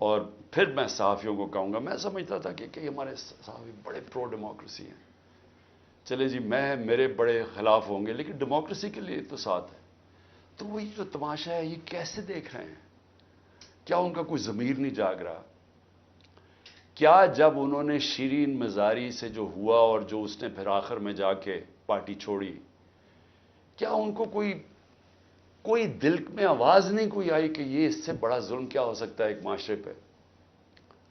اور پھر میں صحافیوں کو کہوں گا، میں سمجھتا تھا کہ ہمارے صحافی بڑے پرو ڈیموکریسی ہیں، چلے جی میرے بڑے خلاف ہوں گے لیکن ڈیموکریسی کے لیے تو ساتھ ہے. تو وہ یہ جو تماشا ہے یہ کیسے دیکھ رہے ہیں؟ کیا ان کا کوئی ضمیر نہیں جاگ رہا؟ کیا جب انہوں نے شیرین مزاری سے جو ہوا اور جو اس نے پھر آخر میں جا کے پارٹی چھوڑی، کیا ان کو کوئی دل میں آواز نہیں کوئی آئی کہ یہ اس سے بڑا ظلم کیا ہو سکتا ہے ایک معاشرے پہ؟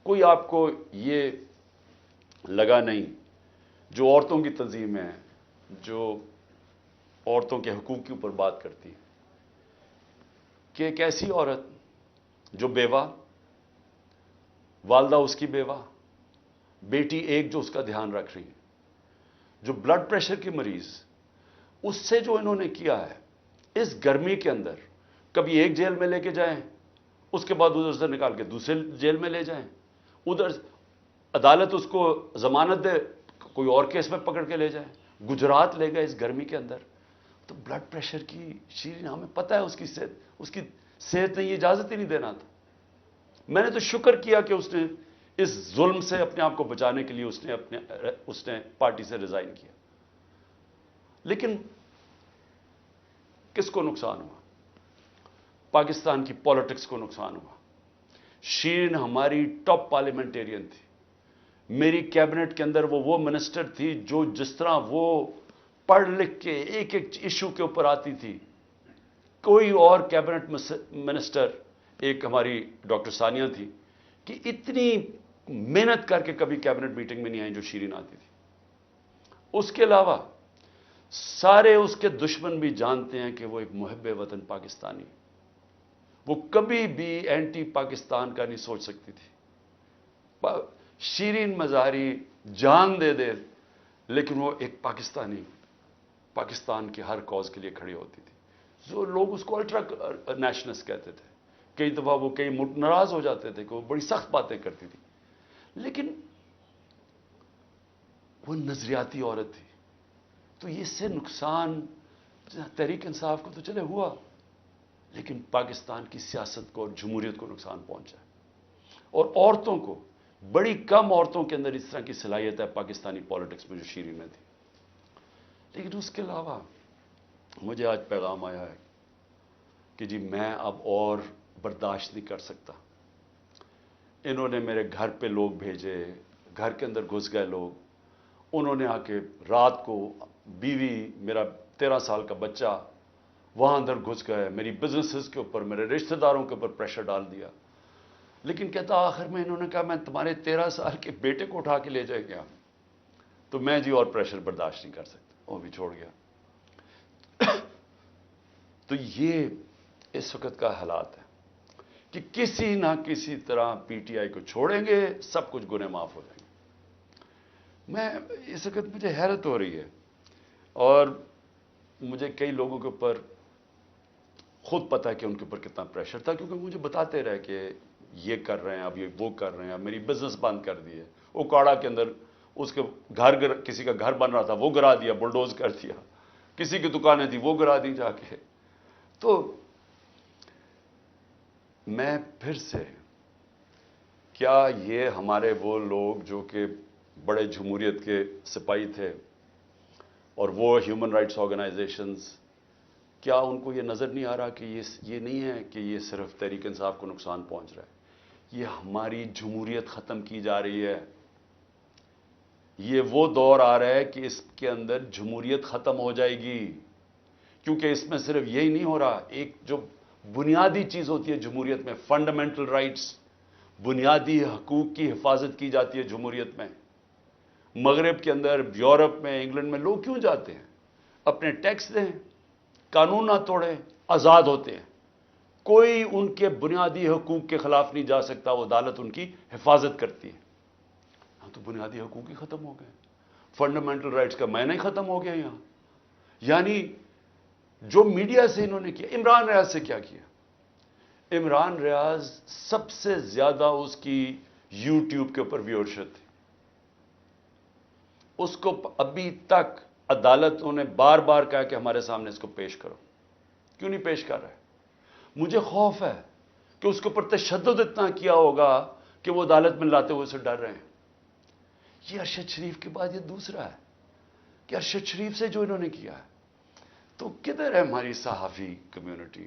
کوئی آپ کو یہ لگا نہیں؟ جو عورتوں کی تنظیم ہے، جو عورتوں کے حقوق کے اوپر بات کرتی ہے، کہ ایک ایسی عورت جو بیوہ، والدہ اس کی بیوہ، بیٹی ایک جو اس کا دھیان رکھ رہی ہے، جو بلڈ پریشر کی مریض، اس سے جو انہوں نے کیا ہے اس گرمی کے اندر، کبھی ایک جیل میں لے کے جائیں، اس کے بعد ادھر سے نکال کے دوسرے جیل میں لے جائیں، ادھر عدالت اس کو ضمانت دے، کوئی اور کیس میں پکڑ کے لے جائیں، گجرات لے گئے اس گرمی کے اندر. تو بلڈ پریشر کی شیرین، ہمیں پتہ ہے اس کی صحت نے یہ اجازت ہی نہیں دینا تھا. میں نے تو شکر کیا کہ اس نے اس ظلم سے اپنے آپ کو بچانے کے لیے اس نے پارٹی سے ریزائن کیا. لیکن کس کو نقصان ہوا؟ پاکستان کی پالیٹکس کو نقصان ہوا. شیرین ہماری ٹاپ پارلیمنٹیرین تھی. میری کیبنٹ کے اندر وہ منسٹر تھی جو جس طرح وہ پڑھ لکھ کے ایک ایک ایشو کے اوپر آتی تھی، کوئی اور کیبنٹ منسٹر، ایک ہماری ڈاکٹر ثانیہ تھی، کہ اتنی محنت کر کے کبھی کیبنٹ میٹنگ میں نہیں آئی جو شیرین آتی تھی. اس کے علاوہ سارے اس کے دشمن بھی جانتے ہیں کہ وہ ایک محب وطن پاکستانی، وہ کبھی بھی اینٹی پاکستان کا نہیں سوچ سکتی تھی. شیرین مزاری جان دے دے لیکن وہ ایک پاکستان کے ہر کاز کے لیے کھڑی ہوتی تھی. جو لوگ اس کو الٹرا نیشنلسٹ کہتے تھے، کئی دفعہ وہ کئی ناراض ہو جاتے تھے کہ وہ بڑی سخت باتیں کرتی تھی، لیکن وہ نظریاتی عورت تھی. تو اس سے نقصان تحریک انصاف کو تو چلے ہوا، لیکن پاکستان کی سیاست کو اور جمہوریت کو نقصان پہنچا. اور عورتوں کو، بڑی کم عورتوں کے اندر اس طرح کی صلاحیت ہے پاکستانی پالیٹکس میں جو شیرین میں تھی. لیکن اس کے علاوہ مجھے آج پیغام آیا ہے کہ جی میں اب اور برداشت نہیں کر سکتا. انہوں نے میرے گھر پہ لوگ بھیجے، گھر کے اندر گھس گئے لوگ، انہوں نے آ کے رات کو بیوی، میرا 13 سال کا بچہ وہاں اندر گھس گئے، میری بزنسز کے اوپر، میرے رشتہ داروں کے اوپر پریشر ڈال دیا. لیکن کہتا آخر میں انہوں نے کہا میں تمہارے 13 سال کے بیٹے کو اٹھا کے لے جائے گیا. تو میں جی اور پریشر برداشت نہیں کر سکتا، وہ بھی چھوڑ گیا. تو یہ اس وقت کا حالات ہے کہ کسی نہ کسی طرح پی ٹی آئی کو چھوڑیں گے، سب کچھ گناہ معاف ہو جائیں گے. میں اس وقت مجھے حیرت ہو رہی ہے، اور مجھے کئی لوگوں کے اوپر خود پتہ ہے کہ ان کے اوپر کتنا پریشر تھا، کیونکہ مجھے بتاتے رہے کہ یہ کر رہے ہیں، اب یہ وہ کر رہے ہیں، اب میری بزنس بند کر دی ہے. اوکاڑا کے اندر اس کے کسی کا گھر بن رہا تھا وہ گرا دیا، بلڈوز کر دیا. کسی کی دکانیں تھی وہ گرا دی جا کے. تو میں پھر سے، کیا یہ ہمارے وہ لوگ جو کہ بڑے جمہوریت کے سپاہی تھے اور وہ ہیومن رائٹس آرگنائزیشنز، کیا ان کو یہ نظر نہیں آ رہا کہ یہ نہیں ہے کہ یہ صرف تحریک انصاف کو نقصان پہنچ رہا ہے، یہ ہماری جمہوریت ختم کی جا رہی ہے. یہ وہ دور آ رہا ہے کہ اس کے اندر جمہوریت ختم ہو جائے گی، کیونکہ اس میں صرف یہی نہیں ہو رہا، ایک جو بنیادی چیز ہوتی ہے جمہوریت میں، فنڈامنٹل رائٹس، بنیادی حقوق کی حفاظت کی جاتی ہے جمہوریت میں. مغرب کے اندر، یورپ میں، انگلینڈ میں لوگ کیوں جاتے ہیں؟ اپنے ٹیکس دیں، قانون نہ توڑیں، آزاد ہوتے ہیں. کوئی ان کے بنیادی حقوق کے خلاف نہیں جا سکتا، وہ عدالت ان کی حفاظت کرتی ہے. ہاں تو بنیادی حقوق ہی ختم ہو گئے، فنڈامنٹل رائٹس کا معنی ہی ختم ہو گیا یہاں. یعنی جو میڈیا سے انہوں نے کیا، عمران ریاض سے کیا کیا؟ عمران ریاض سب سے زیادہ اس کی یوٹیوب کے اوپر ویورشپ تھی. اس کو ابھی تک عدالتوں نے بار بار کہا کہ ہمارے سامنے اس کو پیش کرو. کیوں نہیں پیش کر رہے؟ مجھے خوف ہے کہ اس کے اوپر تشدد اتنا کیا ہوگا کہ وہ عدالت میں لاتے ہوئے سے ڈر رہے ہیں. یہ ارشد شریف کے بعد یہ دوسرا ہے کہ ارشد شریف سے جو انہوں نے کیا ہے. تو کدھر ہے ہماری صحافی کمیونٹی؟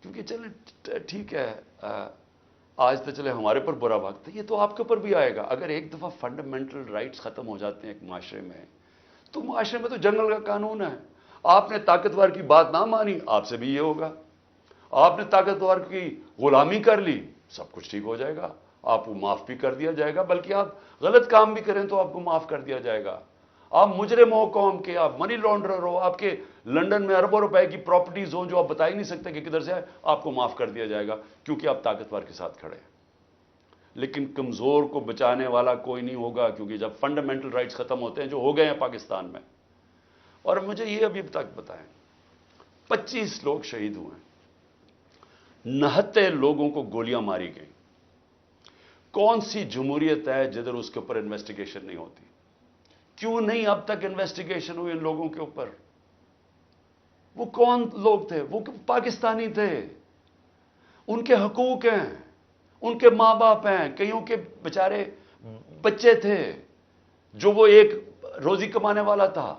کیونکہ چلے ٹھیک ہے، آج تو چلے ہمارے پر برا وقت ہے، یہ تو آپ کے اوپر بھی آئے گا. اگر ایک دفعہ فنڈامنٹل رائٹس ختم ہو جاتے ہیں ایک معاشرے میں، تو معاشرے میں تو جنگل کا قانون ہے. آپ نے طاقتور کی بات نہ مانی، آپ سے بھی یہ ہوگا. آپ نے طاقتور کی غلامی کر لی، سب کچھ ٹھیک ہو جائے گا، آپ کو معاف بھی کر دیا جائے گا، بلکہ آپ غلط کام بھی کریں تو آپ کو معاف کر دیا جائے گا. آپ مجرم ہو قوم کے، آپ منی لانڈرر ہو، آپ کے لنڈن میں اربوں روپے کی پراپرٹیز ہوں جو آپ بتا ہی نہیں سکتے کہ کدھر سے ہے، آپ کو معاف کر دیا جائے گا کیونکہ آپ طاقتور کے ساتھ کھڑے ہیں. لیکن کمزور کو بچانے والا کوئی نہیں ہوگا، کیونکہ جب فنڈامنٹل رائٹس ختم ہوتے ہیں جو ہو گئے ہیں پاکستان میں. اور مجھے یہ ابھی تک بتائیں، 25 لوگ شہید ہوئے ہیں، 69 لوگوں کو گولیاں ماری گئیں. کون سی جمہوریت ہے جدھر اس کے اوپر انویسٹیگیشن نہیں ہوتی؟ کیوں نہیں اب تک انویسٹیگیشن ہوئی ان لوگوں کے اوپر؟ وہ کون لوگ تھے؟ وہ پاکستانی تھے، ان کے حقوق ہیں، ان کے ماں باپ ہیں، کئیوں کے بیچارے بچے تھے جو وہ ایک روزی کمانے والا تھا،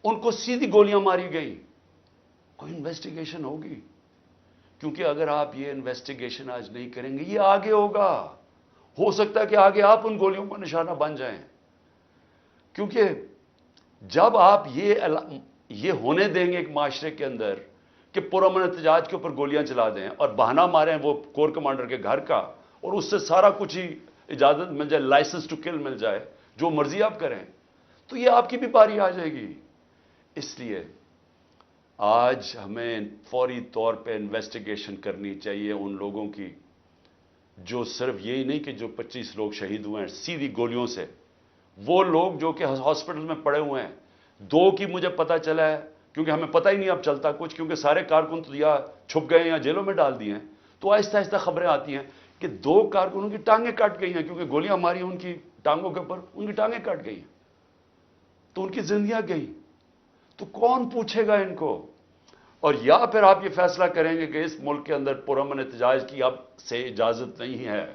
ان کو سیدھی گولیاں ماری گئی. کوئی انویسٹیگیشن ہوگی؟ کیونکہ اگر آپ یہ انویسٹیگیشن آج نہیں کریں گے، یہ آگے ہوگا. ہو سکتا ہے کہ آگے آپ ان گولیوں کا نشانہ بن جائیں. کیونکہ جب آپ یہ ہونے دیں گے ایک معاشرے کے اندر کہ پرامن احتجاج کے اوپر گولیاں چلا دیں اور بہانہ ماریں وہ کور کمانڈر کے گھر کا، اور اس سے سارا کچھ ہی اجازت مل جائے، لائسنس ٹو کل مل جائے، جو مرضی آپ کریں، تو یہ آپ کی بھی باری آ جائے گی. اس لیے آج ہمیں فوری طور پہ انویسٹیگیشن کرنی چاہیے ان لوگوں کی، جو صرف یہی نہیں کہ جو 25 لوگ شہید ہوئے ہیں سیدھی گولیوں سے، وہ لوگ جو کہ ہاسپٹل میں پڑے ہوئے ہیں. 2 کی مجھے پتا چلا ہے، کیونکہ ہمیں پتہ ہی نہیں اب چلتا کچھ، کیونکہ سارے کارکن تو یا چھپ گئے ہیں یا جیلوں میں ڈال دیے ہیں. تو آہستہ آہستہ خبریں آتی ہیں کہ 2 کارکنوں کی ٹانگیں کٹ گئی ہیں، کیونکہ گولیاں ماری ان کی ٹانگوں کے اوپر، ان کی ٹانگیں کٹ گئی ہیں، تو ان کی زندگیاں گئی. تو کون پوچھے گا ان کو؟ اور یا پھر آپ یہ فیصلہ کریں گے کہ اس ملک کے اندر پرامن احتجاج کی اب سے اجازت نہیں ہے.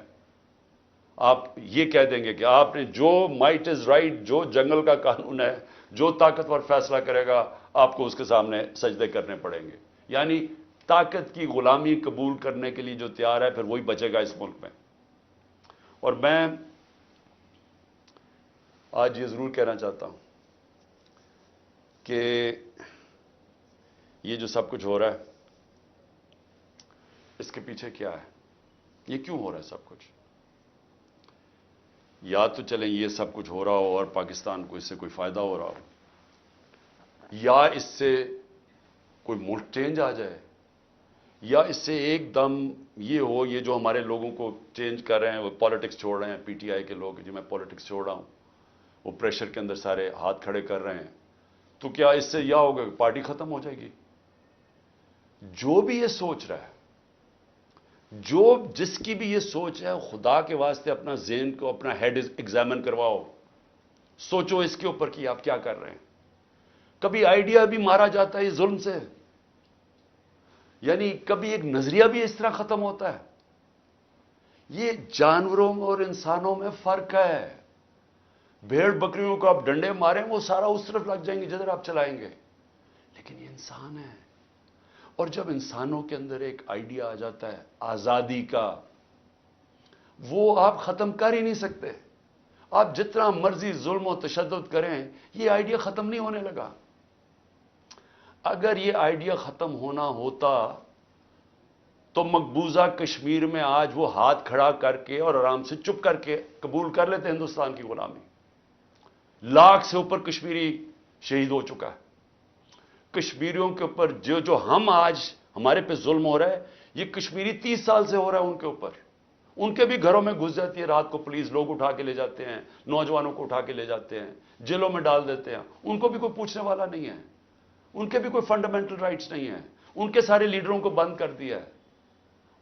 آپ یہ کہہ دیں گے کہ آپ نے جو مائٹ از رائٹ، جو جنگل کا قانون ہے، جو طاقتور فیصلہ کرے گا آپ کو اس کے سامنے سجدے کرنے پڑیں گے. یعنی طاقت کی غلامی قبول کرنے کے لیے جو تیار ہے، پھر وہی بچے گا اس ملک میں. اور میں آج یہ ضرور کہنا چاہتا ہوں کہ یہ جو سب کچھ ہو رہا ہے، اس کے پیچھے کیا ہے؟ یہ کیوں ہو رہا ہے سب کچھ؟ یا تو چلیں یہ سب کچھ ہو رہا ہو اور پاکستان کو اس سے کوئی فائدہ ہو رہا ہو، یا اس سے کوئی ملک چینج آ جائے، یا اس سے ایک دم یہ ہو، یہ جو ہمارے لوگوں کو چینج کر رہے ہیں، وہ پالیٹکس چھوڑ رہے ہیں، پی ٹی آئی کے لوگ، جو میں پالیٹکس چھوڑ رہا ہوں، وہ پریشر کے اندر سارے ہاتھ کھڑے کر رہے ہیں، تو کیا اس سے یہ ہوگا کہ پارٹی ختم ہو جائے گی؟ جو بھی یہ سوچ رہا ہے، جس کی بھی یہ سوچ ہے، خدا کے واسطے اپنا ذہن کو، اپنا ہیڈ ایگزامن کرواؤ. سوچو اس کے اوپر کہ آپ کیا کر رہے ہیں. کبھی آئیڈیا بھی مارا جاتا ہے یہ ظلم سے، یعنی کبھی ایک نظریہ بھی اس طرح ختم ہوتا ہے. یہ جانوروں اور انسانوں میں فرق ہے. بھیڑ بکریوں کو آپ ڈنڈے ماریں، وہ سارا اس طرف لگ جائیں گے جدھر آپ چلائیں گے، لیکن یہ انسان ہے. اور جب انسانوں کے اندر ایک آئیڈیا آ جاتا ہے آزادی کا، وہ آپ ختم کر ہی نہیں سکتے. آپ جتنا مرضی ظلم و تشدد کریں، یہ آئیڈیا ختم نہیں ہونے لگا. اگر یہ آئیڈیا ختم ہونا ہوتا تو مقبوضہ کشمیر میں آج وہ ہاتھ کھڑا کر کے اور آرام سے چپ کر کے قبول کر لیتے ہندوستان کی غلامی. 1 لاکھ سے اوپر کشمیری شہید ہو چکا ہے. کشمیریوں کے اوپر جو ہم آج ہمارے پہ ظلم ہو رہا ہے، یہ کشمیری 30 سال سے ہو رہا ہے ان کے اوپر. ان کے بھی گھروں میں گھس جاتی ہے رات کو پولیس، لوگ اٹھا کے لے جاتے ہیں، نوجوانوں کو اٹھا کے لے جاتے ہیں، جیلوں میں ڈال دیتے ہیں. ان کو بھی کوئی پوچھنے والا نہیں ہے، ان کے بھی کوئی فنڈامنٹل رائٹس نہیں ہیں. ان کے سارے لیڈروں کو بند کر دیا ہے.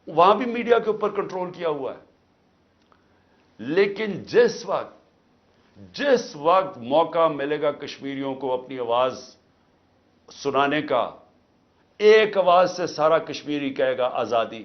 وہاں بھی میڈیا کے اوپر کنٹرول کیا ہوا ہے. لیکن جس وقت موقع ملے گا کشمیریوں کو اپنی آواز سنانے کا، ایک آواز سے سارا کشمیری کہے گا آزادی.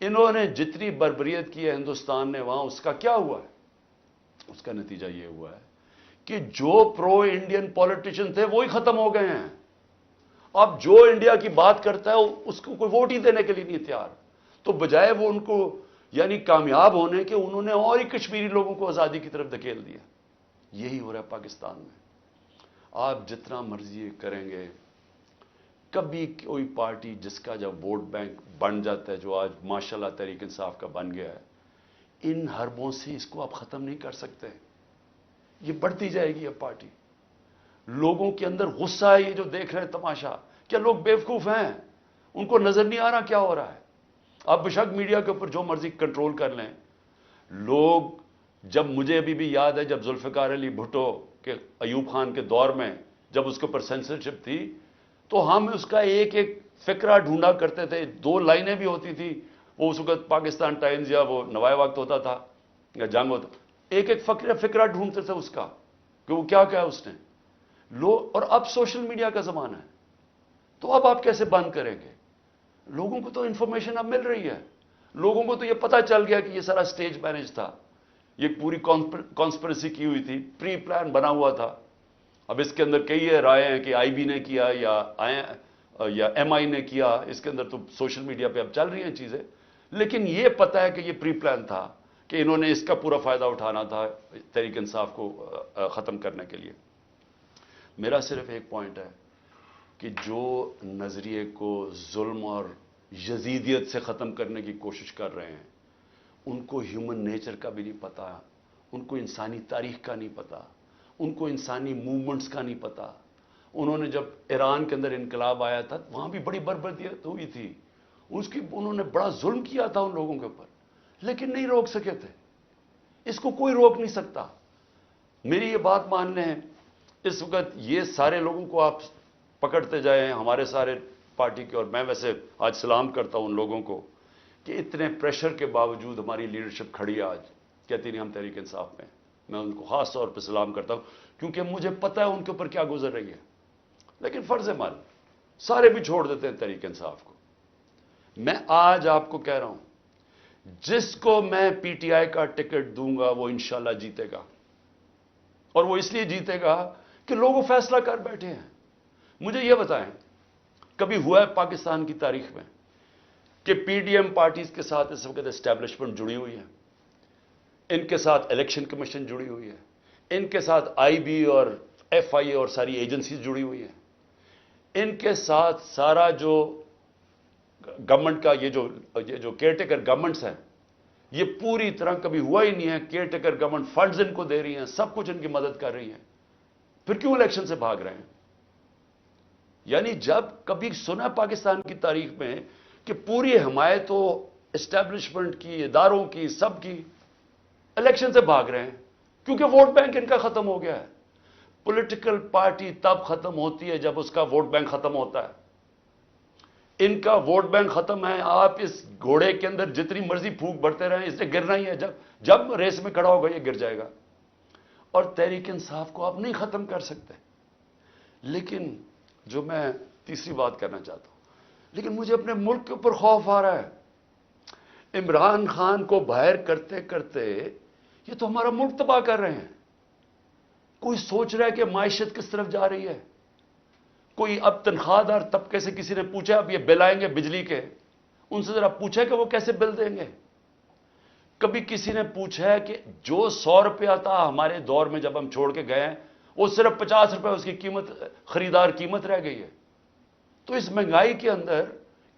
انہوں نے جتنی بربریت کی ہے ہندوستان نے وہاں، اس کا کیا ہوا ہے؟ اس کا نتیجہ یہ ہوا ہے کہ جو پرو انڈین پولیٹیشین تھے وہی ختم ہو گئے ہیں. اب جو انڈیا کی بات کرتا ہے اس کو کوئی ووٹ ہی دینے کے لیے نہیں تیار. تو بجائے وہ ان کو یعنی کامیاب ہونے کے، انہوں نے اور ہی کشمیری لوگوں کو آزادی کی طرف دھکیل دیا. یہی ہو رہا ہے پاکستان میں. آپ جتنا مرضی کریں گے، کبھی کوئی پارٹی جس کا جب ووٹ بینک بن جاتا ہے، جو آج ماشاءاللہ تحریک انصاف کا بن گیا ہے، ان حربوں سے اس کو آپ ختم نہیں کر سکتے. یہ بڑھتی جائے گی اب پارٹی. لوگوں کے اندر غصہ ہے، یہ جو دیکھ رہے ہیں تماشا. کیا لوگ بیوقوف ہیں؟ ان کو نظر نہیں آ رہا کیا ہو رہا ہے؟ آپ بشک میڈیا کے اوپر جو مرضی کنٹرول کر لیں. لوگ، جب مجھے ابھی بھی یاد ہے جب ذوالفقار علی بھٹو کے ایوب خان کے دور میں جب اس کے اوپر سینسرشپ تھی، تو ہم اس کا ایک ایک فقرہ ڈھونڈا کرتے تھے. 2 لائنیں بھی ہوتی تھی. وہ اس وقت پاکستان ٹائمز یا وہ نوائے وقت ہوتا تھا یا جنگ ہوتا، ایک ایک فقرہ ڈھونڈتے تھے اس کا کہ وہ کیا کہا اس نے. اور اب سوشل میڈیا کا زمانہ ہے، تو اب آپ کیسے بند کریں گے؟ لوگوں کو تو انفارمیشن اب مل رہی ہے. لوگوں کو تو یہ پتا چل گیا کہ یہ سارا سٹیج مینج تھا، یہ پوری کانسپریسی کی ہوئی تھی، پری پلان بنا ہوا تھا. اب اس کے اندر کئی رائے ہیں کہ آئی بی نے کیا یا ایم آئی نے کیا. اس کے اندر تو سوشل میڈیا پہ اب چل رہی ہیں چیزیں. لیکن یہ پتا ہے کہ یہ پری پلان تھا کہ انہوں نے اس کا پورا فائدہ اٹھانا تھا تحریک انصاف کو ختم کرنے کے لیے. میرا صرف ایک پوائنٹ ہے کہ جو نظریے کو ظلم اور یزیدیت سے ختم کرنے کی کوشش کر رہے ہیں، ان کو ہیومن نیچر کا بھی نہیں پتا، ان کو انسانی تاریخ کا نہیں پتا، ان کو انسانی موومنٹس کا نہیں پتا. انہوں نے جب ایران کے اندر انقلاب آیا تھا، وہاں بھی بڑی بربریت ہوئی تھی. انہوں نے بڑا ظلم کیا تھا ان لوگوں کے اوپر، لیکن نہیں روک سکے تھے. اس کو کوئی روک نہیں سکتا. میری یہ بات مان لیں، اس وقت یہ سارے لوگوں کو آپ پکڑتے جائیں، ہمارے سارے پارٹی کے، اور میں ویسے آج سلام کرتا ہوں ان لوگوں کو کہ اتنے پریشر کے باوجود ہماری لیڈرشپ کھڑی ہے. آج کہتی نہیں ہم تحریک انصاف میں. میں ان کو خاص طور پہ سلام کرتا ہوں کیونکہ مجھے پتا ہے ان کے اوپر کیا گزر رہی ہے. لیکن فرض مال سارے بھی چھوڑ دیتے ہیں تحریک انصاف کو. میں آج آپ کو کہہ رہا ہوں، جس کو میں پی ٹی آئی کا ٹکٹ دوں گا وہ انشاءاللہ جیتے گا. اور وہ اس لیے جیتے گا کہ لوگ وہ فیصلہ کر بیٹھے ہیں. مجھے یہ بتائیں، کبھی ہوا ہے پاکستان کی تاریخ میں کہ پی ڈی ایم پارٹیز کے ساتھ اس وقت اسٹیبلشمنٹ جڑی ہوئی ہے، ان کے ساتھ الیکشن کمیشن جڑی ہوئی ہے، ان کے ساتھ آئی بی اور ایف آئی اے اور ساری ایجنسیز جڑی ہوئی ہیں، ان کے ساتھ سارا جو گورنمنٹ کا یہ جو کیئر ٹیکر گورنمنٹس ہیں، یہ پوری طرح کبھی ہوا ہی نہیں ہے. Care taker government funds in کو دے رہی ہیں، سب کچھ ان کی مدد کر رہی ہیں. پھر کیوں الیکشن سے بھاگ رہے ہیں؟ یعنی جب کبھی سنا پاکستان کی تاریخ میں کہ پوری حمایت ہو اسٹیبلشمنٹ کی، اداروں کی، سب کی، الیکشن سے بھاگ رہے ہیں کیونکہ ووٹ بینک ان کا ختم ہو گیا ہے. پولیٹیکل پارٹی تب ختم ہوتی ہے جب اس کا ووٹ بینک ختم ہوتا ہے. ان کا ووٹ بینک ختم ہے. آپ اس گھوڑے کے اندر جتنی مرضی پھونک بھرتے رہیں، اس نے گرنا ہی ہے. جب ریس میں کھڑا ہوگا یہ گر جائے گا. اور تحریک انصاف کو آپ نہیں ختم کر سکتے. لیکن جو میں تیسری بات کرنا چاہتا ہوں، لیکن مجھے اپنے ملک کے اوپر خوف آ رہا ہے. عمران خان کو باہر کرتے کرتے یہ تو ہمارا ملک تباہ کر رہے ہیں. کوئی سوچ رہا ہے کہ معیشت کس طرف جا رہی ہے؟ کوئی اب تنخواہ دار طبقے سے کسی نے پوچھا اب یہ بل آئیں گے بجلی کے، ان سے ذرا پوچھا کہ وہ کیسے بل دیں گے؟ کبھی کسی نے پوچھا ہے کہ جو 100 روپیہ تھا ہمارے دور میں جب ہم چھوڑ کے گئے ہیں، وہ صرف 50 روپے اس کی قیمت، خریدار قیمت رہ گئی ہے. تو اس مہنگائی کے اندر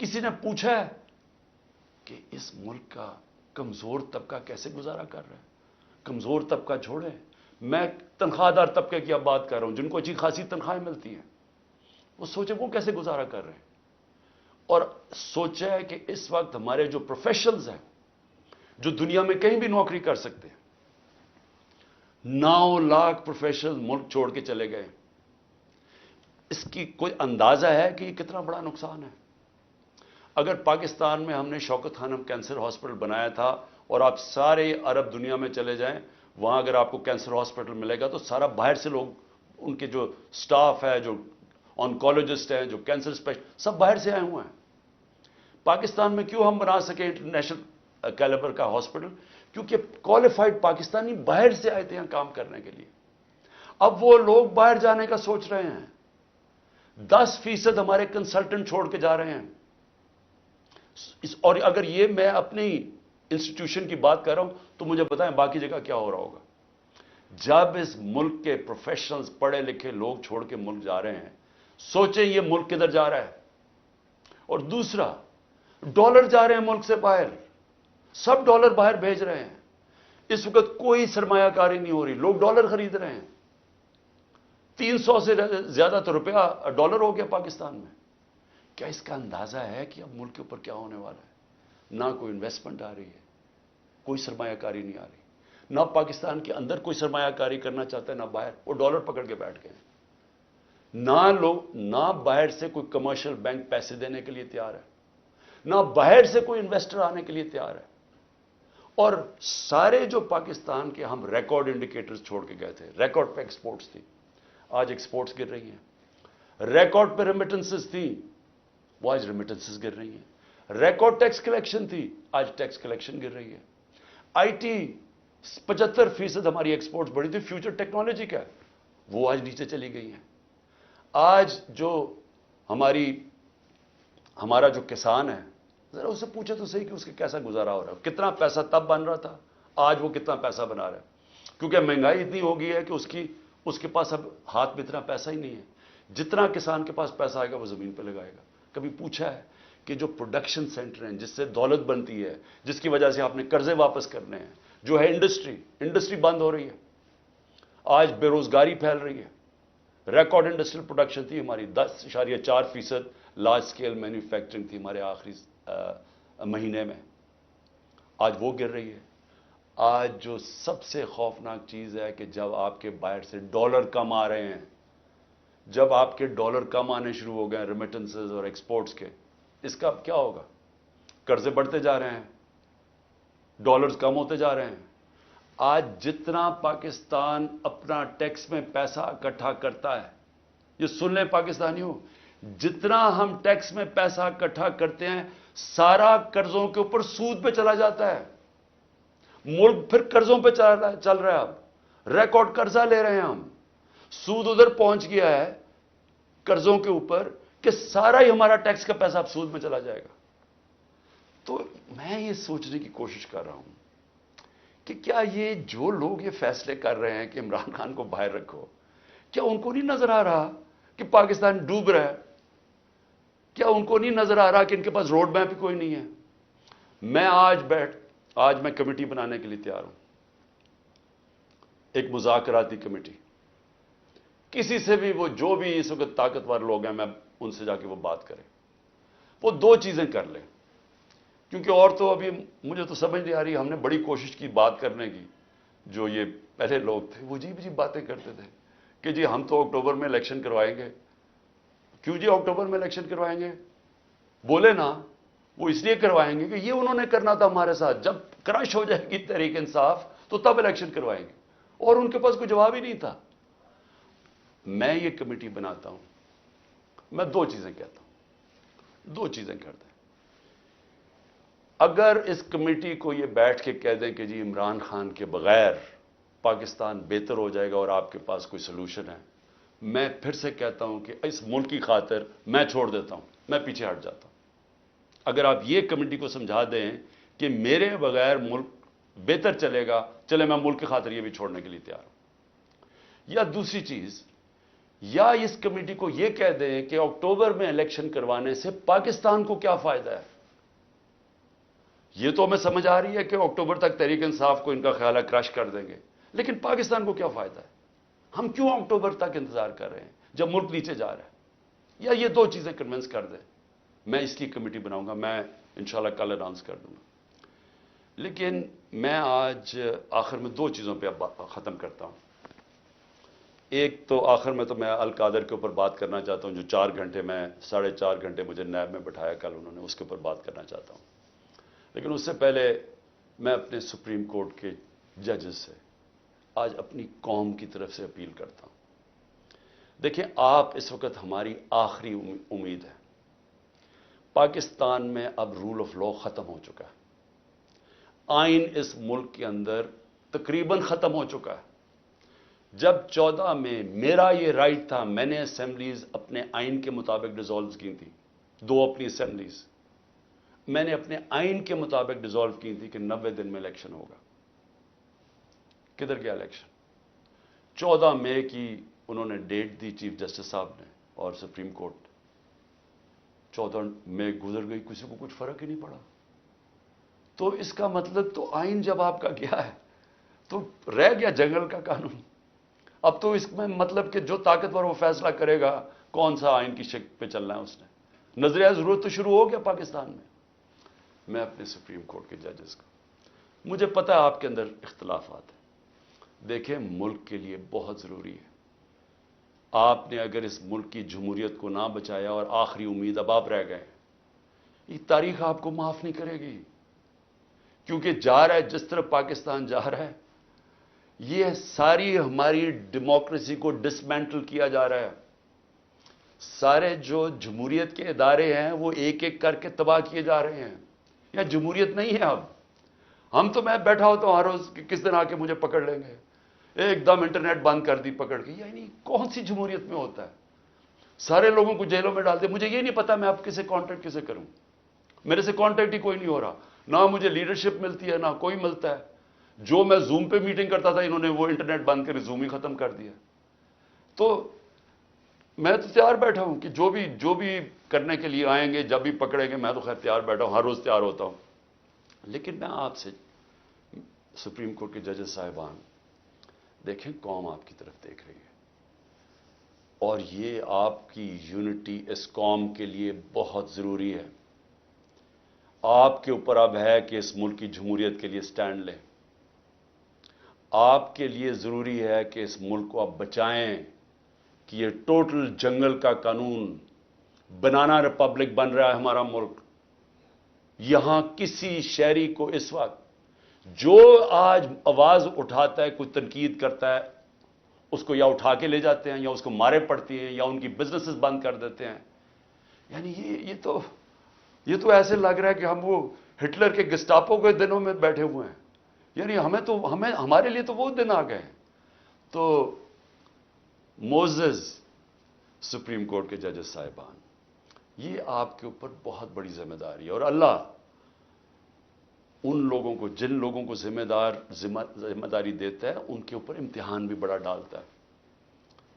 کسی نے پوچھا ہے کہ اس ملک کا کمزور طبقہ کیسے گزارا کر رہا ہے؟ کمزور طبقہ چھوڑے، میں تنخواہ دار طبقے کی اب بات کر رہا ہوں جن کو اچھی خاصی تنخواہیں ملتی ہیں. وہ سوچے وہ کیسے گزارا کر رہے ہیں. اور سوچا ہے کہ اس وقت ہمارے جو پروفیشنلز ہیں جو دنیا میں کہیں بھی نوکری کر سکتے ہیں، 9 لاکھ پروفیشنل ملک چھوڑ کے چلے گئے. اس کی کوئی اندازہ ہے کہ یہ کتنا بڑا نقصان ہے؟ اگر پاکستان میں ہم نے شوکت خانم کینسر ہاسپٹل بنایا تھا، اور آپ سارے عرب دنیا میں چلے جائیں، وہاں اگر آپ کو کینسر ہاسپٹل ملے گا تو سارا باہر سے لوگ، ان کے جو سٹاف ہے، جو آنکولوجسٹ ہیں، جو کینسر اسپیشل، سب باہر سے آئے ہوئے ہیں. پاکستان میں کیوں ہم بنا سکے انٹرنیشنل کیلیبر کا ہاسپٹل؟ کیونکہ کوالیفائڈ پاکستانی باہر سے آئے تھے یہاں کام کرنے کے لیے. اب وہ لوگ باہر جانے کا سوچ رہے ہیں. 10% ہمارے کنسلٹنٹ چھوڑ کے جا رہے ہیں. اور اگر یہ میں اپنی انسٹیٹیوشن کی بات کر رہا ہوں تو مجھے بتائیں باقی جگہ کیا ہو رہا ہوگا. جب اس ملک کے پروفیشنلز پڑھے لکھے لوگ چھوڑ کے ملک جا رہے ہیں, سوچیں یہ ملک کدھر جا رہا ہے. اور دوسرا, ڈالر جا رہے ہیں ملک سے باہر, سب ڈالر باہر بھیج رہے ہیں. اس وقت کوئی سرمایہ کاری نہیں ہو رہی, لوگ ڈالر خرید رہے ہیں. 300 سے زیادہ تو روپیہ ڈالر ہو گیا پاکستان میں. کیا اس کا اندازہ ہے کہ اب ملک کے اوپر کیا ہونے والا ہے؟ نہ کوئی انویسٹمنٹ آ رہی ہے, کوئی سرمایہ کاری نہیں آ رہی. نہ پاکستان کے اندر کوئی سرمایہ کاری کرنا چاہتا ہے, نہ باہر. وہ ڈالر پکڑ کے بیٹھ گئے. نہ باہر سے کوئی کمرشل بینک پیسے دینے کے لیے تیار ہے, نہ باہر سے کوئی انویسٹر آنے کے لیے تیار ہے. اور سارے جو پاکستان کے ہم ریکارڈ انڈیکیٹرز چھوڑ کے گئے تھے, ریکارڈ پہ ایکسپورٹس تھی, آج ایکسپورٹس گر رہی ہیں. ریکارڈ پہ ریمیٹنسز تھی, وہ آج ریمیٹنسز گر رہی ہیں. ریکارڈ ٹیکس کلیکشن تھی, آج ٹیکس کلیکشن گر رہی ہے. آئی ٹی 75% ہماری ایکسپورٹس بڑھی تھی, فیوچر ٹیکنالوجی کا, وہ آج نیچے چلی گئی ہیں. آج جو ہمارا جو کسان ہے, ذرا اسے پوچھے تو صحیح کہ اس کے کیسا گزارا ہو رہا ہے. کتنا پیسہ تب بن رہا تھا, آج وہ کتنا پیسہ بنا رہا ہے. کیونکہ مہنگائی اتنی ہو گئی ہے کہ اس کے پاس اب ہاتھ میں اتنا پیسہ ہی نہیں ہے. جتنا کسان کے پاس پیسہ آئے گا وہ زمین پہ لگائے گا. کبھی پوچھا ہے کہ جو پروڈکشن سینٹر ہیں جس سے دولت بنتی ہے, جس کی وجہ سے آپ نے قرضے واپس کرنے ہیں, جو ہے انڈسٹری بند ہو رہی ہے. آج بے روزگاری پھیل رہی ہے. ریکارڈ انڈسٹریل پروڈکشن تھی ہماری, 10.4% لارج سکیل مینوفیکچرنگ تھی ہمارے آخری مہینے میں, آج وہ گر رہی ہے. آج جو سب سے خوفناک چیز ہے کہ جب آپ کے باہر سے ڈالر کم آ رہے ہیں, جب آپ کے ڈالر کم آنے شروع ہو گئے ریمیٹنسز اور ایکسپورٹس کے, اس کا اب کیا ہوگا؟ قرضے بڑھتے جا رہے ہیں, ڈالرز کم ہوتے جا رہے ہیں. آج جتنا پاکستان اپنا ٹیکس میں پیسہ اکٹھا کرتا ہے, یہ سن لیں پاکستانیوں, جتنا ہم ٹیکس میں پیسہ اکٹھا کرتے ہیں سارا قرضوں کے اوپر سود پہ چلا جاتا ہے. ملک پھر قرضوں پہ چل رہا ہے. اب ریکارڈ قرضہ لے رہے ہیں ہم, سود ادھر پہنچ گیا ہے قرضوں کے اوپر کہ سارا ہی ہمارا ٹیکس کا پیسہ اب سود میں چلا جائے گا. تو میں یہ سوچنے کی کوشش کر رہا ہوں کہ کیا یہ جو لوگ یہ فیصلے کر رہے ہیں کہ عمران خان کو باہر رکھو, کیا ان کو نہیں نظر آ رہا کہ پاکستان ڈوب رہا ہے؟ کیا ان کو نہیں نظر آ رہا کہ ان کے پاس روڈ میپ کوئی نہیں ہے؟ میں آج میں کمیٹی بنانے کے لیے تیار ہوں, ایک مذاکراتی کمیٹی. کسی سے بھی, وہ جو بھی اس وقت طاقتور لوگ ہیں, میں ان سے جا کے وہ بات کریں. وہ 2 چیزیں کر لیں, کیونکہ اور تو ابھی مجھے تو سمجھ نہیں آ رہی. ہم نے بڑی کوشش کی بات کرنے کی, جو یہ پہلے لوگ تھے وہ عجیب باتیں کرتے تھے کہ جی ہم تو اکتوبر میں الیکشن کروائیں گے. کیوں جی اکتوبر میں الیکشن کروائیں گے؟ بولے نا, وہ اس لیے کروائیں گے کہ یہ انہوں نے کرنا تھا ہمارے ساتھ, جب کرش ہو جائے گی تحریک انصاف تو تب الیکشن کروائیں گے. اور ان کے پاس کوئی جواب ہی نہیں تھا. میں یہ کمیٹی بناتا ہوں, میں 2 چیزیں کہتا ہوں, 2 چیزیں کرتے ہیں. اگر اس کمیٹی کو یہ بیٹھ کے کہہ دیں کہ جی عمران خان کے بغیر پاکستان بہتر ہو جائے گا اور آپ کے پاس کوئی سلوشن ہے, میں پھر سے کہتا ہوں کہ اس ملک کی خاطر میں چھوڑ دیتا ہوں, میں پیچھے ہٹ جاتا ہوں. اگر آپ یہ کمیٹی کو سمجھا دیں کہ میرے بغیر ملک بہتر چلے گا, چلے میں ملک کی خاطر یہ بھی چھوڑنے کے لیے تیار ہوں. یا دوسری چیز, یا اس کمیٹی کو یہ کہہ دیں کہ اکتوبر میں الیکشن کروانے سے پاکستان کو کیا فائدہ ہے. یہ تو ہمیں سمجھ آ رہی ہے کہ اکتوبر تک تحریک انصاف کو ان کا خیال ہے کرش کر دیں گے, لیکن پاکستان کو کیا فائدہ ہے؟ ہم کیوں اکتوبر تک انتظار کر رہے ہیں جب ملک نیچے جا رہا ہے؟ یا یہ 2 چیزیں کنونس کر دیں. میں اس کی کمیٹی بناؤں گا, میں انشاءاللہ کل اناؤنس کر دوں گا. لیکن میں آج آخر میں 2 چیزوں پہ اب ختم کرتا ہوں. ایک تو آخر میں تو میں القادر کے اوپر بات کرنا چاہتا ہوں, جو 4 گھنٹے میں 4.5 گھنٹے مجھے نیب میں بٹھایا کل انہوں نے, اس کے اوپر بات کرنا چاہتا ہوں. لیکن اس سے پہلے میں اپنے سپریم کورٹ کے ججز سے آج اپنی قوم کی طرف سے اپیل کرتا ہوں. دیکھیں, آپ اس وقت ہماری آخری امید ہے. پاکستان میں اب رول آف لا ختم ہو چکا ہے. آئین اس ملک کے اندر تقریباً ختم ہو چکا ہے. جب 14 میں میرا یہ رائٹ تھا، میں نے اسمبلیز اپنے آئین کے مطابق ڈیزالو کی تھی، 2 اپنی اسمبلیز میں نے اپنے آئین کے مطابق ڈیزالو کی تھی کہ 90 دن میں الیکشن ہوگا. کدھر گیا الیکشن؟ 14 مئی کی انہوں نے ڈیٹ دی چیف جسٹس صاحب نے اور سپریم کورٹ. 14 مئی گزر گئی، کسی کو کچھ فرق ہی نہیں پڑا. تو اس کا مطلب تو آئین جب آپ کا گیا ہے تو رہ گیا جنگل کا قانون. اب تو اس میں مطلب کہ جو طاقتور وہ فیصلہ کرے گا کون سا آئین کی شکل پہ چلنا ہے. اس نے نظریہ ضرورت تو شروع ہو گیا پاکستان میں. میں اپنے سپریم کورٹ کے ججز کو، مجھے پتا ہے آپ کے اندر اختلافات ہیں، دیکھیں ملک کے لیے بہت ضروری ہے. آپ نے اگر اس ملک کی جمہوریت کو نہ بچایا اور آخری امید اب آپ رہ گئے، یہ تاریخ آپ کو معاف نہیں کرے گی. کیونکہ جا رہا ہے جس طرح پاکستان جا رہا ہے، یہ ساری ہماری ڈیموکریسی کو ڈسمینٹل کیا جا رہا ہے. سارے جو جمہوریت کے ادارے ہیں وہ ایک ایک کر کے تباہ کیے جا رہے ہیں. یا جمہوریت نہیں ہے اب. ہم تو میں بیٹھا ہوتا ہوں ہر روز کہ کس دن آ کے مجھے پکڑ لیں گے، ایک دم انٹرنیٹ بند کر دی پکڑ کے. یعنی کون سی جمہوریت میں ہوتا ہے؟ سارے لوگوں کو جیلوں میں ڈال دے. مجھے یہ نہیں پتا میں اب کسے کانٹیکٹ کسے کروں. میرے سے کانٹیکٹ ہی کوئی نہیں ہو رہا، نہ مجھے لیڈرشپ ملتی ہے نہ کوئی ملتا ہے. جو میں زوم پہ میٹنگ کرتا تھا انہوں نے وہ انٹرنیٹ بند کر زوم ہی ختم کر دیا. تو میں تو تیار بیٹھا ہوں کہ جو بھی کرنے کے لیے آئیں گے، جب بھی پکڑیں گے، میں تو خیر تیار بیٹھا ہوں، ہر روز تیار ہوتا ہوں. لیکن میں آپ سے سپریم کورٹ کے ججز صاحبان، دیکھیں قوم آپ کی طرف دیکھ رہی ہے اور یہ آپ کی یونٹی اس قوم کے لیے بہت ضروری ہے. آپ کے اوپر اب ہے کہ اس ملک کی جمہوریت کے لیے سٹینڈ لیں. آپ کے لیے ضروری ہے کہ اس ملک کو آپ بچائیں کہ یہ ٹوٹل جنگل کا قانون، بنانا ریپبلک بن رہا ہے ہمارا ملک. یہاں کسی شہری کو اس وقت جو آج آواز اٹھاتا ہے، کوئی تنقید کرتا ہے، اس کو یا اٹھا کے لے جاتے ہیں یا اس کو مارے پڑتی ہیں یا ان کی بزنسز بند کر دیتے ہیں. یعنی یہ تو ایسے لگ رہا ہے کہ ہم وہ ہٹلر کے گسٹاپو کے دنوں میں بیٹھے ہوئے ہیں. یعنی ہمارے لیے تو وہ دن آ گئے ہیں. تو موزز سپریم کورٹ کے ججز صاحبان، یہ آپ کے اوپر بہت بڑی ذمہ داری ہے. اور اللہ ان لوگوں کو، جن لوگوں کو ذمہ داری دیتا ہے، ان کے اوپر امتحان بھی بڑا ڈالتا ہے.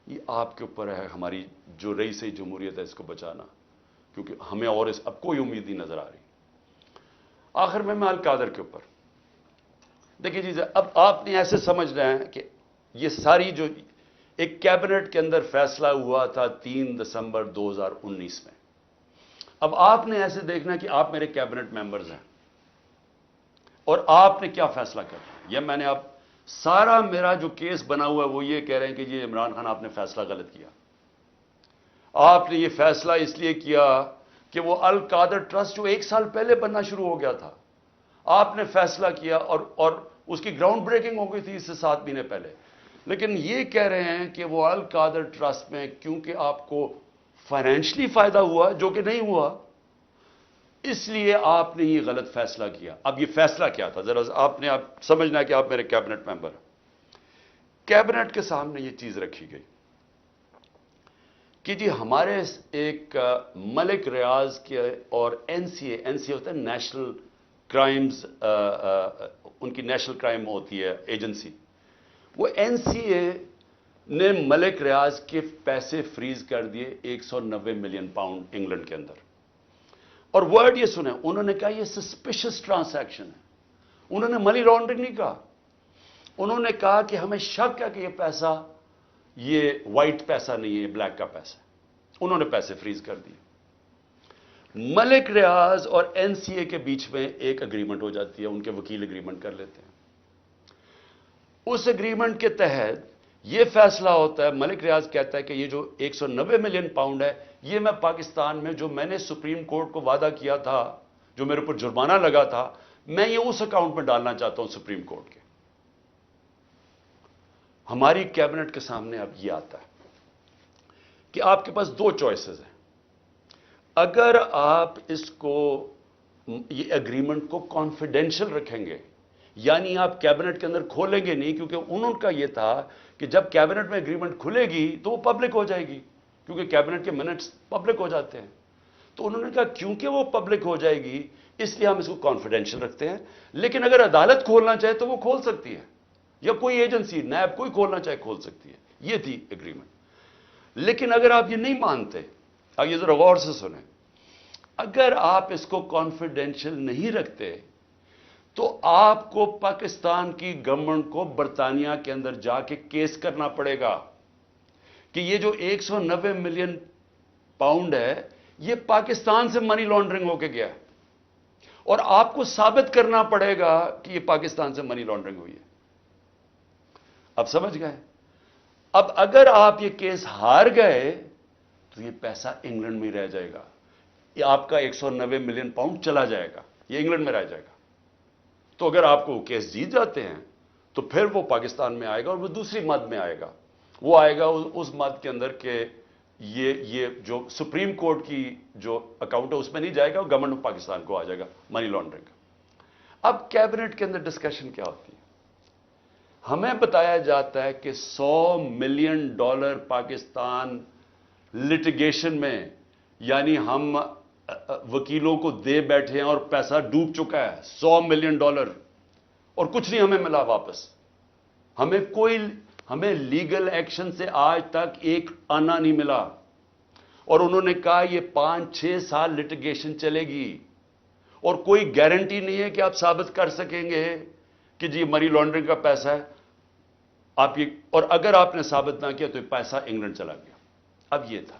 یہ آپ کے اوپر ہے ہماری جو رئیس جمہوریت ہے اس کو بچانا، کیونکہ ہمیں اور اب کوئی امید نہیں نظر آ رہی. آخر میں القادر کے اوپر دیکھیے جی، اب آپ نے ایسے سمجھ رہے ہیں کہ یہ ساری جو ایک کیبنٹ کے اندر فیصلہ ہوا تھا 3 دسمبر 2019 میں، اب آپ نے ایسے دیکھنا کہ آپ میرے کیبنٹ ممبرز ہیں اور آپ نے کیا فیصلہ کرنا ہے. یہ میں نے اب سارا میرا جو کیس بنا ہوا ہے وہ یہ کہہ رہے ہیں کہ یہ عمران خان آپ نے فیصلہ غلط کیا. آپ نے یہ فیصلہ اس لیے کیا کہ وہ القادر ٹرسٹ جو 1 سال پہلے بننا شروع ہو گیا تھا، آپ نے فیصلہ کیا اور اس کی گراؤنڈ بریکنگ ہو گئی تھی اس سے 7 مہینے پہلے. لیکن یہ کہہ رہے ہیں کہ وہ القادر ٹرسٹ میں کیونکہ آپ کو فائنینشلی فائدہ ہوا جو کہ نہیں ہوا، اس لیے آپ نے یہ غلط فیصلہ کیا. اب یہ فیصلہ کیا تھا ذرا آپ نے سمجھنا ہے کہ آپ میرے کیبنٹ ممبر ہیں. کیبنٹ کے سامنے یہ چیز رکھی گئی کہ جی ہمارے ایک ملک ریاض کے اور این سی اے ہوتا ہے نیشنل کرائمز، ان کی نیشنل کرائم ہوتی ہے ایجنسی. وہ این سی اے نے ملک ریاض کے پیسے فریز کر دیے 190 ملین پاؤنڈ انگلینڈ کے اندر. اور ورڈ یہ سنیں، انہوں نے کہا یہ سسپیشس ٹرانزیکشن ہے. انہوں نے منی لانڈرنگ نہیں کہا، انہوں نے کہا کہ ہمیں شک ہے کہ یہ پیسہ یہ وائٹ پیسہ نہیں ہے، بلیک کا پیسہ. انہوں نے پیسے فریز کر دیے. ملک ریاض اور این سی اے کے بیچ میں ایک اگریمنٹ ہو جاتی ہے، ان کے وکیل اگریمنٹ کر لیتے ہیں. اس اگریمنٹ کے تحت یہ فیصلہ ہوتا ہے، ملک ریاض کہتا ہے کہ یہ جو 190 ملین پاؤنڈ ہے، یہ میں پاکستان میں جو میں نے سپریم کورٹ کو وعدہ کیا تھا، جو میرے اوپر جرمانہ لگا تھا، میں یہ اس اکاؤنٹ میں ڈالنا چاہتا ہوں سپریم کورٹ کے. ہماری کیبنٹ کے سامنے اب یہ آتا ہے کہ آپ کے پاس 2 چوائسز ہیں. اگر آپ اس کو یہ اگریمنٹ کو کانفیڈینشل رکھیں گے، یعنی آپ کیبنٹ کے اندر کھولیں گے نہیں، کیونکہ انہوں کا یہ تھا کہ جب کیبنٹ میں اگریمنٹ کھلے گی تو وہ پبلک ہو جائے گی، کیونکہ کیبنٹ کے منٹس پبلک ہو جاتے ہیں. تو انہوں نے کہا کیونکہ وہ پبلک ہو جائے گی اس لیے ہم اس کو کانفیڈینشل رکھتے ہیں، لیکن اگر عدالت کھولنا چاہے تو وہ کھول سکتی ہے، یا کوئی ایجنسی نیب کوئی کھولنا چاہے کھول سکتی ہے. یہ تھی اگریمنٹ. لیکن اگر آپ یہ نہیں مانتے، اب یہ ذرا غور سے سنیں، اگر آپ اس کو کانفیڈینشل نہیں رکھتے تو آپ کو پاکستان کی گورنمنٹ کو برطانیہ کے اندر جا کے کیس کرنا پڑے گا کہ یہ جو 190 ملین پاؤنڈ ہے یہ پاکستان سے منی لانڈرنگ ہو کے گیا ہے، اور آپ کو ثابت کرنا پڑے گا کہ یہ پاکستان سے منی لانڈرنگ ہوئی ہے. اب سمجھ گئے؟ اب اگر آپ یہ کیس ہار گئے تو یہ پیسہ انگلینڈ میں رہ جائے گا، یہ آپ کا 190 ملین پاؤنڈ چلا جائے گا، یہ انگلینڈ میں رہ جائے گا. تو اگر آپ کو وہ کیس جیت جاتے ہیں تو پھر وہ پاکستان میں آئے گا، اور وہ دوسری مد میں آئے گا. وہ آئے گا اس مد کے اندر کہ یہ جو سپریم کورٹ کی جو اکاؤنٹ ہے اس میں نہیں جائے گا، گورنمنٹ آف پاکستان کو آ جائے گا منی لانڈرنگ. اب کیبنٹ کے اندر ڈسکشن کیا ہوتی ہے؟ ہمیں بتایا جاتا ہے کہ $100 ملین پاکستان لٹیگیشن میں، یعنی ہم وکیلوں کو دے بیٹھے ہیں اور پیسہ ڈوب چکا ہے $100 ملین، اور کچھ نہیں ہمیں ملا واپس. ہمیں لیگل ایکشن سے آج تک ایک آنا نہیں ملا، اور انہوں نے کہا یہ 5-6 سال لٹیگیشن چلے گی، اور کوئی گارنٹی نہیں ہے کہ آپ ثابت کر سکیں گے کہ جی منی لانڈرنگ کا پیسہ ہے. اور اگر آپ نے ثابت نہ کیا تو یہ پیسہ انگلینڈ چلا گیا. اب یہ تھا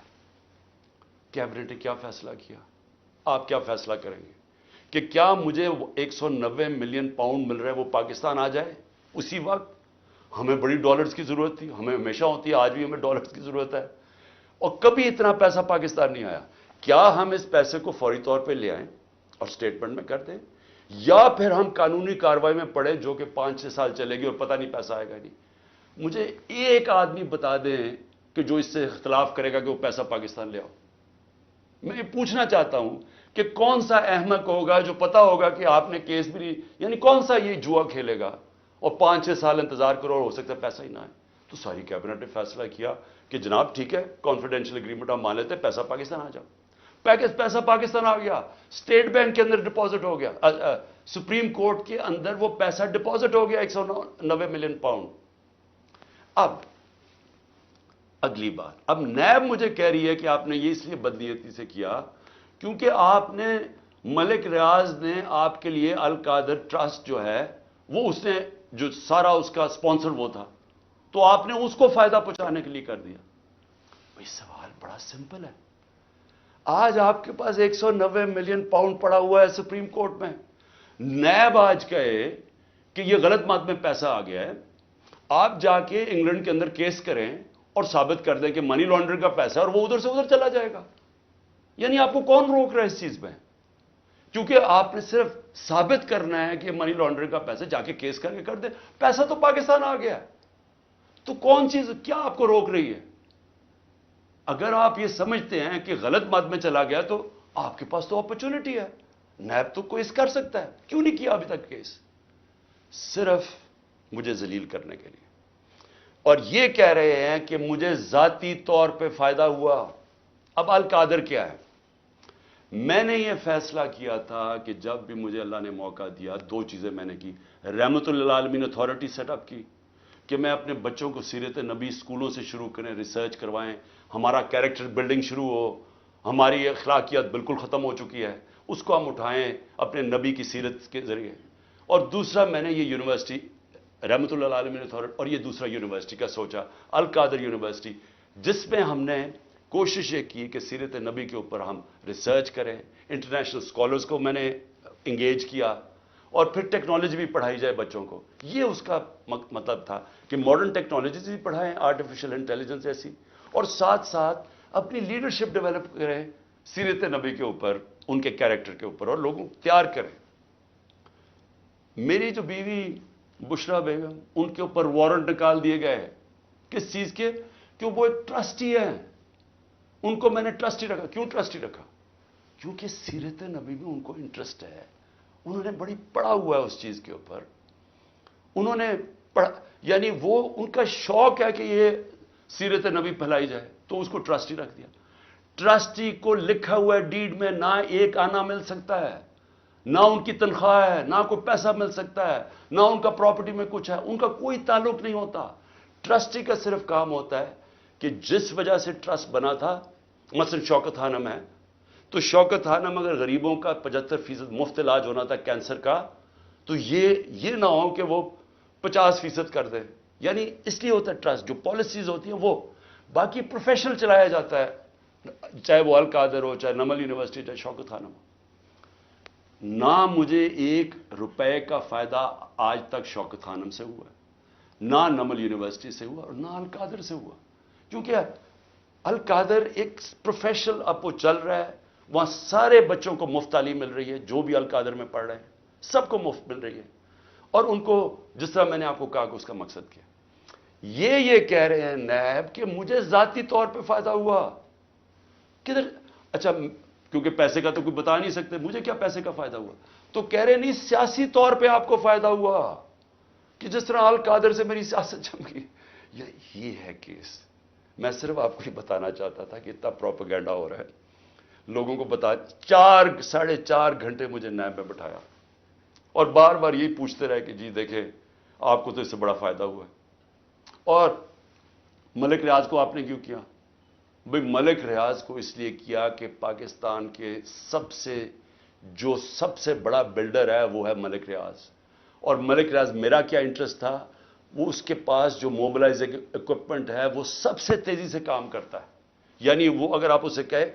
کیبنٹ نے کیا فیصلہ کیا. آپ کیا فیصلہ کریں گے کہ کیا مجھے 190 ملین پاؤنڈ مل رہا ہے وہ پاکستان آ جائے اسی وقت؟ ہمیں بڑی ڈالرز کی ضرورت تھی، ہمیں ہمیشہ ہوتی ہے، آج بھی ہمیں ڈالرز کی ضرورت ہے، اور کبھی اتنا پیسہ پاکستان نہیں آیا. کیا ہم اس پیسے کو فوری طور پہ لے آئیں اور اسٹیٹمنٹ میں کر دیں، یا پھر ہم قانونی کارروائی میں پڑیں جو کہ 5-6 سال چلے گی اور پتہ نہیں پیسہ آئے گا نہیں؟ مجھے ایک آدمی بتا دیں کہ جو اس سے اختلاف کرے گا کہ وہ پیسہ پاکستان لے آؤ. میں یہ پوچھنا چاہتا ہوں کہ کون سا احمق ہوگا جو پتا ہوگا کہ آپ نے کیس بھی نہیں، یعنی کون سا یہ جوا کھیلے گا اور 5-6 سال انتظار کرو اور ہو سکتا ہے پیسہ ہی نہ آئے. تو ساری کیبنٹ نے فیصلہ کیا کہ جناب ٹھیک ہے، کانفیڈینشیل اگریمنٹ ہم مان لیتے ہیں، پیسہ پاکستان آ جاؤ. پیسہ پاکستان آ گیا، اسٹیٹ بینک کے اندر ڈپازٹ ہو گیا، سپریم کورٹ کے اندر وہ پیسہ ڈپازٹ ہو گیا 190 ملین پاؤنڈ. اب اگلی بات، اب نیب مجھے کہہ رہی ہے کہ آپ نے یہ اس لیے بدنیتی سے کیا کیونکہ آپ نے ملک ریاض نے آپ کے لیے القادر ٹرسٹ جو ہے وہ اس نے جو سارا اس کا سپانسر وہ تھا، تو آپ نے اس کو فائدہ پہنچانے کے لیے کر دیا. بھئی سوال بڑا سمپل ہے. آج آپ کے پاس 190 ملین پاؤنڈ پڑا ہوا ہے سپریم کورٹ میں، نیب آج کہے کہ یہ غلط مات میں پیسہ آ گیا ہے، آپ جا کے انگلینڈ کے اندر کیس کریں اور ثابت کر دیں کہ منی لانڈرنگ کا پیسہ ہے اور وہ ادھر سے ادھر چلا جائے گا. یعنی آپ کو کون روک رہا ہے اس چیز میں؟ کیونکہ آپ نے صرف ثابت کرنا ہے کہ منی لانڈرنگ کا پیسہ، جا کے کیس کر کے کر دیں، پیسہ تو پاکستان آ گیا. تو کون چیز کیا آپ کو روک رہی ہے؟ اگر آپ یہ سمجھتے ہیں کہ غلط مد میں چلا گیا تو آپ کے پاس تو اپرچونٹی ہے، نیب تو کیس کر سکتا ہے، کیوں نہیں کیا ابھی تک کیس؟ صرف مجھے ذلیل کرنے کے لیے، اور یہ کہہ رہے ہیں کہ مجھے ذاتی طور پہ فائدہ ہوا. اب القادر کیا ہے؟ میں نے یہ فیصلہ کیا تھا کہ جب بھی مجھے اللہ نے موقع دیا، 2 چیزیں میں نے کی. رحمت للعالمین اتھارٹی سیٹ اپ کی کہ میں اپنے بچوں کو سیرت نبی اسکولوں سے شروع کریں، ریسرچ کروائیں، ہمارا کیریکٹر بلڈنگ شروع ہو. ہماری اخلاقیات بالکل ختم ہو چکی ہے، اس کو ہم اٹھائیں اپنے نبی کی سیرت کے ذریعے. اور دوسرا میں نے یہ یونیورسٹی رحمت اللہ عالمین اتھارٹی، اور یہ دوسرا یونیورسٹی کا سوچا، القادر یونیورسٹی، جس میں ہم نے کوشش یہ کی کہ سیرت نبی کے اوپر ہم ریسرچ کریں. انٹرنیشنل اسکالرز کو میں نے انگیج کیا، اور پھر ٹیکنالوجی بھی پڑھائی جائے بچوں کو. یہ اس کا مطلب تھا کہ ماڈرن ٹیکنالوجیز بھی پڑھائیں، آرٹیفیشل انٹیلیجنس ایسی، اور ساتھ ساتھ اپنی لیڈرشپ ڈیولپ کریں سیرت نبی کے اوپر، ان کے کیریکٹر کے اوپر، اور لوگوں کو تیار کریں. میری جو بیوی بشرا بیگم، ان کے اوپر وارنٹ نکال دیے گئے. کس چیز کے؟ کہ وہ ایک ٹرسٹی ہیں، ان کو میں نے ٹرسٹی رکھا. کیوں ٹرسٹی رکھا؟ کیونکہ سیرت نبی میں ان کو انٹرسٹ ہے, انہوں نے بڑی پڑھا ہوا ہے اس چیز کے اوپر, انہوں نے پڑھا, یعنی وہ ان کا شوق ہے کہ یہ سیرت نبی پھیلائی جائے, تو اس کو ٹرسٹی رکھ دیا. ٹرسٹی کو لکھا ہوا ڈیڈ میں نہ ایک آنا مل سکتا ہے, نہ ان کی تنخواہ ہے, نہ کوئی پیسہ مل سکتا ہے, نہ ان کا پراپرٹی میں کچھ ہے, ان کا کوئی تعلق نہیں ہوتا. ٹرسٹی کا صرف کام ہوتا ہے کہ جس وجہ سے ٹرسٹ بنا تھا, مثلا شوکت خانم ہے, تو شوکت خانم اگر غریبوں کا 75% مفت علاج ہونا تھا کینسر کا, تو یہ نہ ہو کہ وہ 50% کر دیں. یعنی اس لیے ہوتا ہے ٹرسٹ, جو پالیسیز ہوتی ہیں وہ. باقی پروفیشنل چلایا جاتا ہے, چاہے وہ القادر ہو, چاہے نمل یونیورسٹی, چاہے شوکت خانم ہو. نہ مجھے 1 روپے کا فائدہ آج تک شوکت خانم سے ہوا ہے, نہ نمل یونیورسٹی سے ہوا, اور نہ القادر سے ہوا. کیونکہ القادر ایک پروفیشنل اب وہ چل رہا ہے, وہاں سارے بچوں کو مفت تعلیم مل رہی ہے, جو بھی القادر میں پڑھ رہے ہیں سب کو مفت مل رہی ہے. اور ان کو جس طرح میں نے آپ کو کہا کہ اس کا مقصد کیا, یہ کہہ رہے ہیں نیب کہ مجھے ذاتی طور پہ فائدہ ہوا. کدھر؟ اچھا, کیونکہ پیسے کا تو کوئی بتا نہیں سکتے, مجھے کیا پیسے کا فائدہ ہوا؟ تو کہہ رہے نہیں سیاسی طور پہ آپ کو فائدہ ہوا, کہ جس طرح القادر سے میری سیاست جم گئی. یہ ہے کیس. میں صرف آپ کو یہ بتانا چاہتا تھا کہ اتنا پروپیگنڈا ہو رہا ہے, لوگوں کو بتا. 4.5 گھنٹے مجھے نیب میں بٹھایا, اور بار بار یہی پوچھتے رہے کہ جی دیکھیں آپ کو تو اس سے بڑا فائدہ ہوا ہے. اور ملک ریاض کو آپ نے کیوں کیا؟ بھئی ملک ریاض کو اس لیے کیا کہ پاکستان کے سب سے بڑا بلڈر ہے وہ ہے ملک ریاض. اور ملک ریاض میرا کیا انٹرسٹ تھا, وہ اس کے پاس جو موبلائزنگ اکوپمنٹ ہے وہ سب سے تیزی سے کام کرتا ہے. یعنی وہ اگر آپ اسے کہے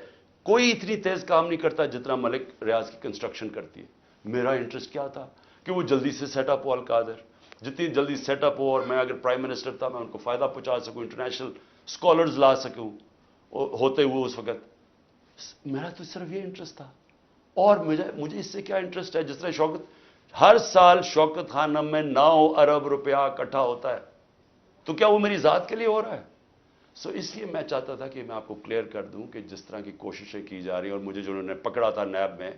کوئی اتنی تیز کام نہیں کرتا جتنا ملک ریاض کی کنسٹرکشن کرتی ہے. میرا انٹرسٹ کیا تھا کہ وہ جلدی سے سیٹ اپ ہو القادر, جتنی جلدی سیٹ اپ ہو, اور میں اگر پرائم منسٹر تھا میں ان کو فائدہ پہنچا سکوں, انٹرنیشنل اسکالرز لا سکوں ہوتے ہوئے اس وقت. میرا تو صرف یہ انٹرسٹ تھا. اور مجھے اس سے کیا انٹرسٹ ہے؟ جس طرح ہر سال شوکت خانم میں 9 ارب روپیہ اکٹھا ہوتا ہے, تو کیا وہ میری ذات کے لیے ہو رہا ہے؟ اس لیے میں چاہتا تھا کہ میں آپ کو کلیئر کر دوں کہ جس طرح کی کوششیں کی جا رہی ہیں, اور مجھے جو انہوں نے پکڑا تھا نیب میں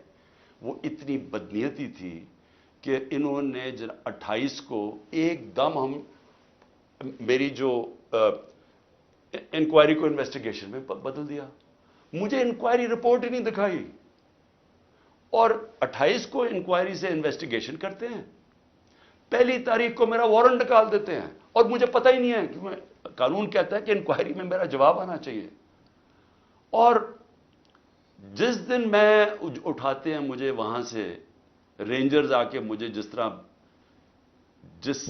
وہ اتنی بدنیتی تھی کہ انہوں نے 28 کو ایک دم میری جو انکوائری کو انویسٹیگیشن میں بدل دیا. مجھے انکوائری رپورٹ ہی نہیں دکھائی, اور 28 کو انکوائری سے انویسٹیگیشن کرتے ہیں, 1 تاریخ کو میرا وارنٹ نکال دیتے ہیں, اور مجھے پتہ ہی نہیں ہے کہ قانون کہتا ہے کہ انکوائری میں میرا جواب آنا چاہیے. اور جس دن میں اٹھاتے ہیں مجھے وہاں سے رینجرز آ کے, مجھے جس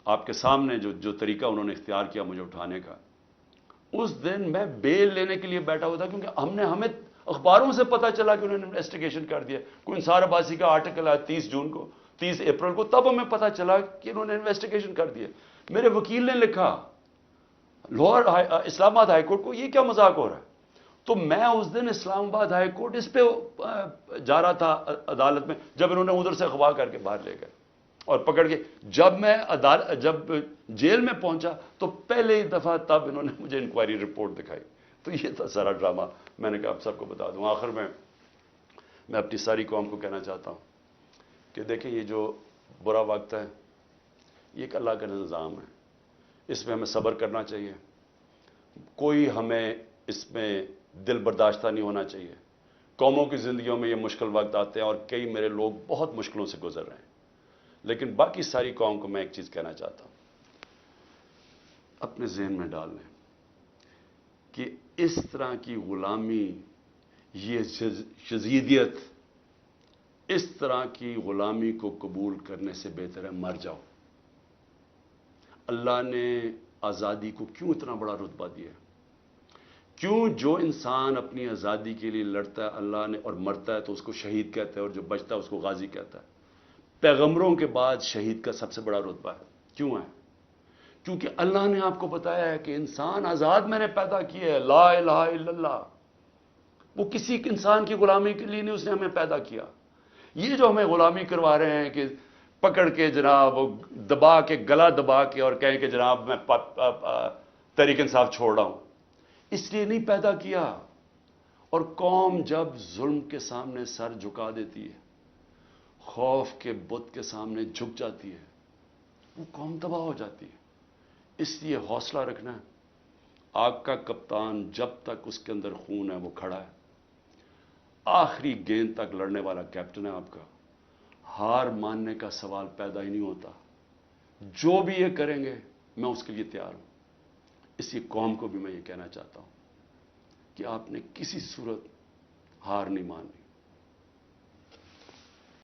آپ کے سامنے جو طریقہ انہوں نے اختیار کیا مجھے اٹھانے کا, اس دن میں بیل لینے کے لیے بیٹھا ہوا تھا, کیونکہ ہمیں اخباروں سے پتا چلا کہ انہوں نے انویسٹیگیشن کر دیا. کوئی انصار عباسی کا آرٹیکل آیا 30 اپریل کو, تب ہمیں پتا چلا کہ انہوں نے انویسٹیگیشن کر دیا. میرے وکیل نے لکھا لاہور اسلام آباد ہائی کورٹ کو, یہ کیا مذاق ہو رہا ہے؟ تو میں اس دن اسلام آباد ہائی کورٹ اس پہ جا رہا تھا عدالت میں, جب انہوں نے ادھر سے اغوا کر کے باہر لے گئے اور پکڑ کے. جب جیل میں پہنچا تو پہلے ہی دفعہ تب انہوں نے مجھے انکوائری رپورٹ دکھائی. تو یہ تھا سارا ڈرامہ. میں نے کہا آپ سب کو بتا دوں. آخر میں اپنی ساری قوم کو کہنا چاہتا ہوں کہ دیکھیں یہ جو برا وقت ہے یہ ایک اللہ کا نظام ہے, اس میں ہمیں صبر کرنا چاہیے. کوئی ہمیں اس میں دل برداشتہ نہیں ہونا چاہیے. قوموں کی زندگیوں میں یہ مشکل وقت آتے ہیں, اور کئی میرے لوگ بہت مشکلوں سے گزر رہے ہیں, لیکن باقی ساری قوم کو میں ایک چیز کہنا چاہتا ہوں, اپنے ذہن میں ڈال لیں کہ اس طرح کی غلامی, یہ شذیدیت, اس طرح کی غلامی کو قبول کرنے سے بہتر ہے مر جاؤ. اللہ نے آزادی کو کیوں اتنا بڑا رتبہ دیا؟ کیوں جو انسان اپنی آزادی کے لیے لڑتا ہے اللہ نے اور مرتا ہے تو اس کو شہید کہتا ہے, اور جو بچتا ہے اس کو غازی کہتا ہے. پیغمبروں کے بعد شہید کا سب سے بڑا رتبہ ہے. کیوں ہے؟ کیونکہ اللہ نے آپ کو بتایا ہے کہ انسان آزاد میں نے پیدا کیا ہے, لا الہ الا اللہ. وہ کسی انسان کی غلامی کے لیے نہیں اس نے ہمیں پیدا کیا. یہ جو ہمیں غلامی کروا رہے ہیں کہ پکڑ کے جناب دبا کے, گلا دبا کے, اور کہیں کہ جناب میں تحریک انصاف چھوڑ رہا ہوں, اس لیے نہیں پیدا کیا. اور قوم جب ظلم کے سامنے سر جھکا دیتی ہے، خوف کے بت کے سامنے جھک جاتی ہے، وہ قوم تباہ ہو جاتی ہے۔ اس لیے حوصلہ رکھنا ہے۔ آپ کا کپتان جب تک اس کے اندر خون ہے وہ کھڑا ہے، آخری گیند تک لڑنے والا کیپٹن ہے آپ کا۔ ہار ماننے کا سوال پیدا ہی نہیں ہوتا۔ جو بھی یہ کریں گے میں اس کے لیے تیار ہوں۔ اسی قوم کو بھی میں یہ کہنا چاہتا ہوں کہ آپ نے کسی صورت ہار نہیں ماننی۔